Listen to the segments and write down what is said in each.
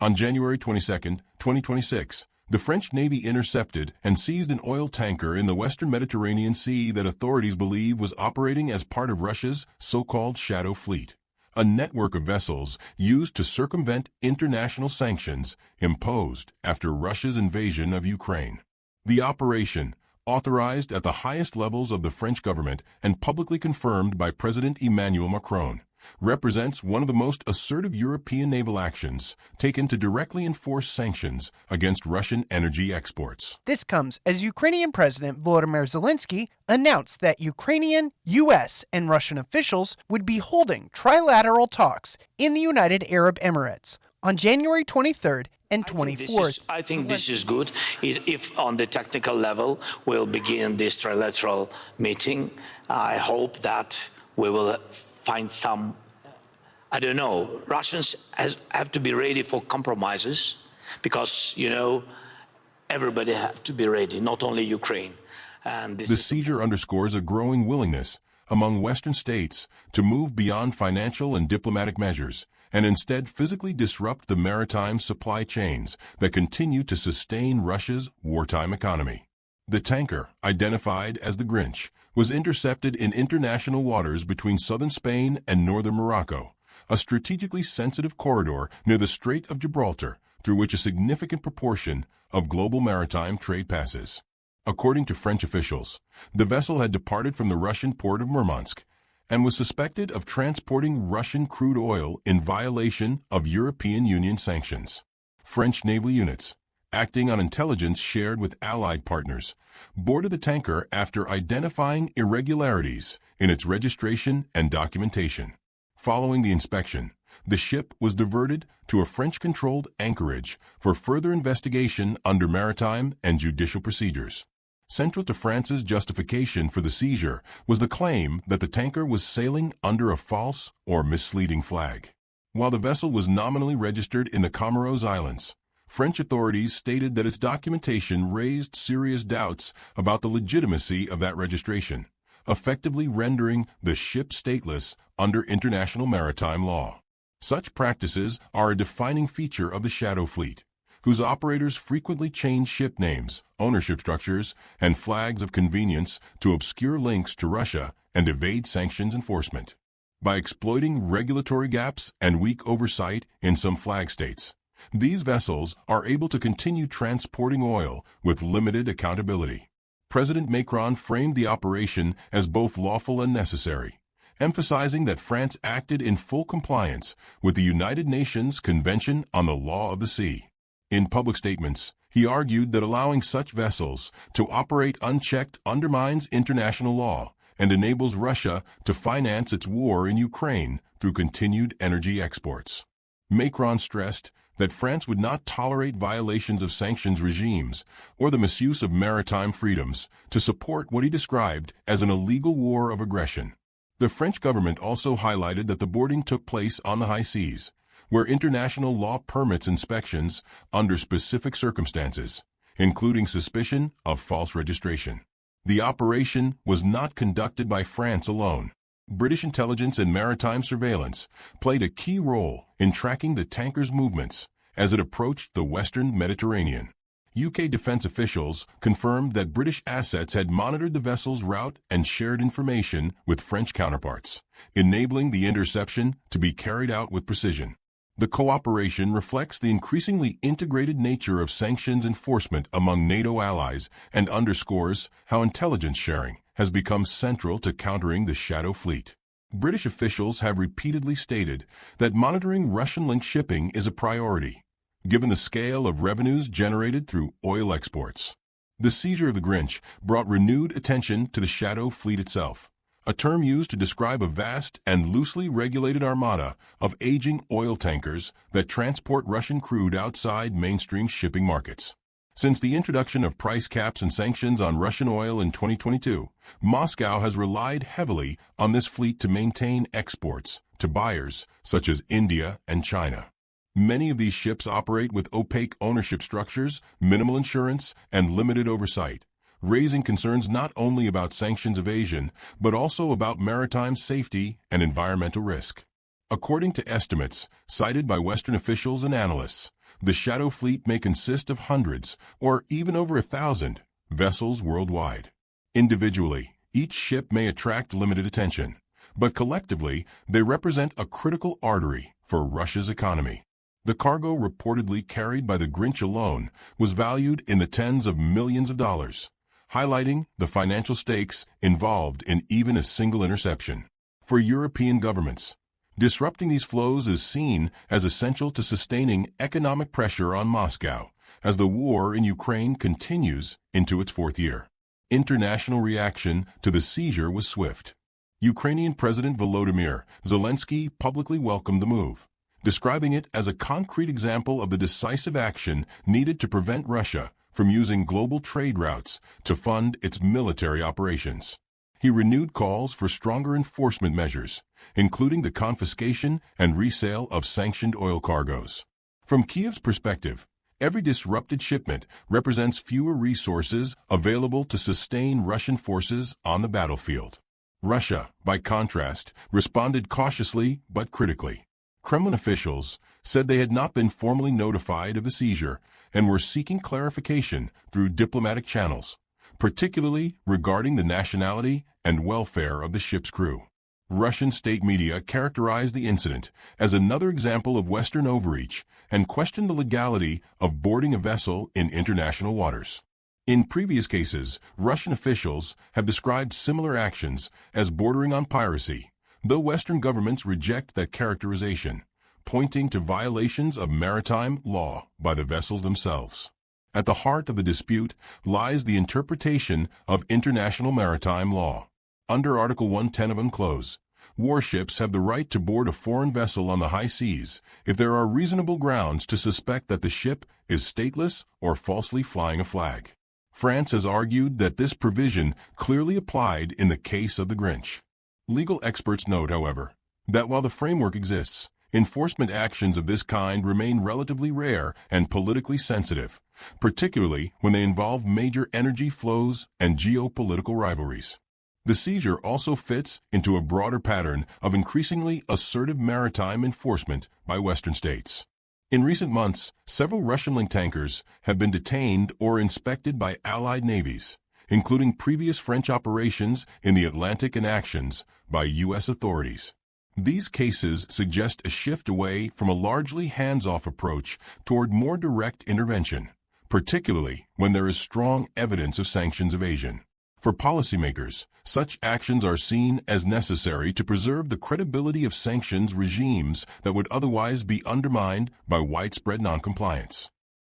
On January 22, 2026, the French Navy intercepted and seized an oil tanker in the western Mediterranean Sea that authorities believe was operating as part of Russia's so-called Shadow Fleet, a network of vessels used to circumvent international sanctions imposed after Russia's invasion of Ukraine. The operation, authorized at the highest levels of the French government and publicly confirmed by President Emmanuel Macron, represents one of the most assertive European naval actions taken to directly enforce sanctions against Russian energy exports. This comes as Ukrainian President Volodymyr Zelensky announced that Ukrainian, U.S., and Russian officials would be holding trilateral talks in the United Arab Emirates on January 23rd and 24th. I think this is good. If on the technical level we'll begin this trilateral meeting, I hope that we will find some, I don't know, Russians have to be ready for compromises because, everybody have to be ready, not only Ukraine. And the seizure underscores a growing willingness among Western states to move beyond financial and diplomatic measures and instead physically disrupt the maritime supply chains that continue to sustain Russia's wartime economy. The tanker, identified as the Grinch, was intercepted in international waters between southern Spain and northern Morocco, a strategically sensitive corridor near the Strait of Gibraltar through which a significant proportion of global maritime trade passes. According to French officials, the vessel had departed from the Russian port of Murmansk and was suspected of transporting Russian crude oil in violation of European Union sanctions. French naval units, acting on intelligence shared with allied partners, boarded the tanker after identifying irregularities in its registration and documentation. Following the inspection, the ship was diverted to a French-controlled anchorage for further investigation under maritime and judicial procedures. Central to France's justification for the seizure was the claim that the tanker was sailing under a false or misleading flag. While the vessel was nominally registered in the Comoros Islands, French authorities stated that its documentation raised serious doubts about the legitimacy of that registration, effectively rendering the ship stateless under international maritime law. Such practices are a defining feature of the Shadow Fleet, whose operators frequently change ship names, ownership structures, and flags of convenience to obscure links to Russia and evade sanctions enforcement. By exploiting regulatory gaps and weak oversight in some flag states, these vessels are able to continue transporting oil with limited accountability. President Macron framed the operation as both lawful and necessary, emphasizing that France acted in full compliance with the United Nations Convention on the Law of the Sea. In public statements, he argued that allowing such vessels to operate unchecked undermines international law and enables Russia to finance its war in Ukraine through continued energy exports. Macron stressed that France would not tolerate violations of sanctions regimes or the misuse of maritime freedoms to support what he described as an illegal war of aggression. The French government also highlighted that the boarding took place on the high seas, where international law permits inspections under specific circumstances, including suspicion of false registration. The operation was not conducted by France alone. British intelligence and maritime surveillance played a key role in tracking the tanker's movements as it approached the western Mediterranean. UK defense officials confirmed that British assets had monitored the vessel's route and shared information with French counterparts, enabling the interception to be carried out with precision. The cooperation reflects the increasingly integrated nature of sanctions enforcement among NATO allies and underscores how intelligence sharing has become central to countering the Shadow Fleet. British officials have repeatedly stated that monitoring Russian-linked shipping is a priority, given the scale of revenues generated through oil exports. The seizure of the Grinch brought renewed attention to the Shadow Fleet itself, a term used to describe a vast and loosely regulated armada of aging oil tankers that transport Russian crude outside mainstream shipping markets. Since the introduction of price caps and sanctions on Russian oil in 2022, Moscow has relied heavily on this fleet to maintain exports to buyers such as India and China. Many of these ships operate with opaque ownership structures, minimal insurance, and limited oversight, raising concerns not only about sanctions evasion, but also about maritime safety and environmental risk. According to estimates cited by Western officials and analysts, the shadow fleet may consist of hundreds, or even over 1,000, vessels worldwide. Individually, each ship may attract limited attention, but collectively, they represent a critical artery for Russia's economy. The cargo reportedly carried by the Grinch alone was valued in the tens of millions of dollars, highlighting the financial stakes involved in even a single interception. For European governments, disrupting these flows is seen as essential to sustaining economic pressure on Moscow as the war in Ukraine continues into its fourth year. International reaction to the seizure was swift. Ukrainian President Volodymyr Zelensky publicly welcomed the move, describing it as a concrete example of the decisive action needed to prevent Russia from using global trade routes to fund its military operations. He renewed calls for stronger enforcement measures, including the confiscation and resale of sanctioned oil cargoes. From Kyiv's perspective, every disrupted shipment represents fewer resources available to sustain Russian forces on the battlefield. Russia, by contrast, responded cautiously but critically. Kremlin officials said they had not been formally notified of the seizure and were seeking clarification through diplomatic channels, particularly regarding the nationality and welfare of the ship's crew. Russian state media characterized the incident as another example of Western overreach and questioned the legality of boarding a vessel in international waters. In previous cases, Russian officials have described similar actions as bordering on piracy, though Western governments reject that characterization, pointing to violations of maritime law by the vessels themselves. At the heart of the dispute lies the interpretation of international maritime law. Under Article 110 of UNCLOS, warships have the right to board a foreign vessel on the high seas if there are reasonable grounds to suspect that the ship is stateless or falsely flying a flag. France has argued that this provision clearly applied in the case of the Grinch. Legal experts note, however, that while the framework exists, enforcement actions of this kind remain relatively rare and politically sensitive, particularly when they involve major energy flows and geopolitical rivalries. The seizure also fits into a broader pattern of increasingly assertive maritime enforcement by Western states. In recent months, several Russian-linked tankers have been detained or inspected by Allied navies, including previous French operations in the Atlantic and actions by U.S. authorities. These cases suggest a shift away from a largely hands-off approach toward more direct intervention, particularly when there is strong evidence of sanctions evasion. For policymakers, such actions are seen as necessary to preserve the credibility of sanctions regimes that would otherwise be undermined by widespread noncompliance.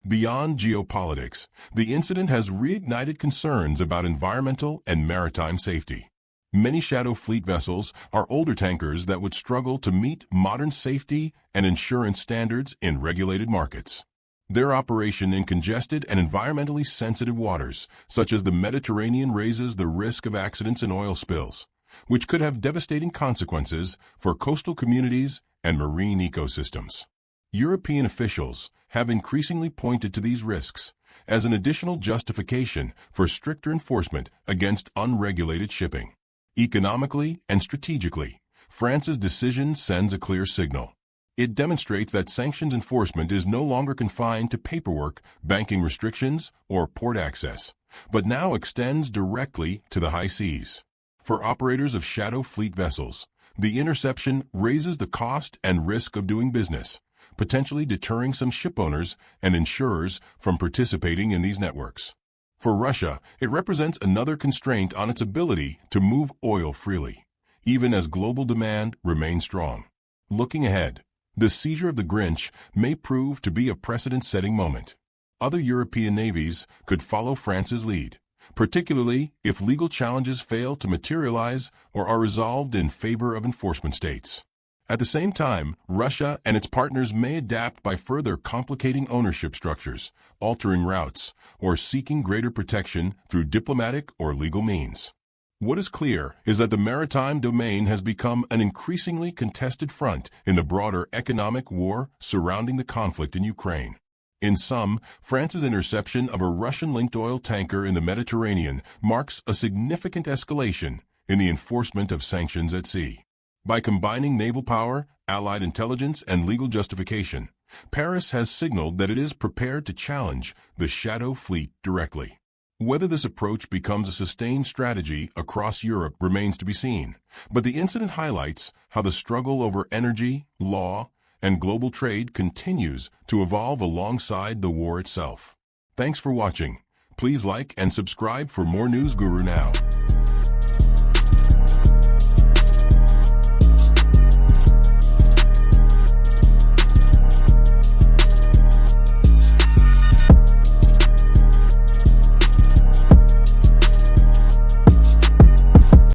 Beyond geopolitics, the incident has reignited concerns about environmental and maritime safety. Many shadow fleet vessels are older tankers that would struggle to meet modern safety and insurance standards in regulated markets. Their operation in congested and environmentally sensitive waters, such as the Mediterranean, raises the risk of accidents and oil spills, which could have devastating consequences for coastal communities and marine ecosystems. European officials have increasingly pointed to these risks as an additional justification for stricter enforcement against unregulated shipping. Economically and strategically, France's decision sends a clear signal. It demonstrates that sanctions enforcement is no longer confined to paperwork, banking restrictions, or port access, but now extends directly to the high seas. For operators of shadow fleet vessels, the interception raises the cost and risk of doing business, potentially deterring some shipowners and insurers from participating in these networks. For Russia, it represents another constraint on its ability to move oil freely, even as global demand remains strong. Looking ahead, the seizure of the Grinch may prove to be a precedent-setting moment. Other European navies could follow France's lead, particularly if legal challenges fail to materialize or are resolved in favor of enforcement states. At the same time, Russia and its partners may adapt by further complicating ownership structures, altering routes, or seeking greater protection through diplomatic or legal means. What is clear is that the maritime domain has become an increasingly contested front in the broader economic war surrounding the conflict in Ukraine. In sum, France's interception of a Russian-linked oil tanker in the Mediterranean marks a significant escalation in the enforcement of sanctions at sea. By combining naval power, Allied intelligence, and legal justification, Paris has signaled that it is prepared to challenge the shadow fleet directly. Whether this approach becomes a sustained strategy across Europe remains to be seen, but the incident highlights how the struggle over energy, law, and global trade continues to evolve alongside the war itself. Thanks for watching. Please like and subscribe for more News Guru Now.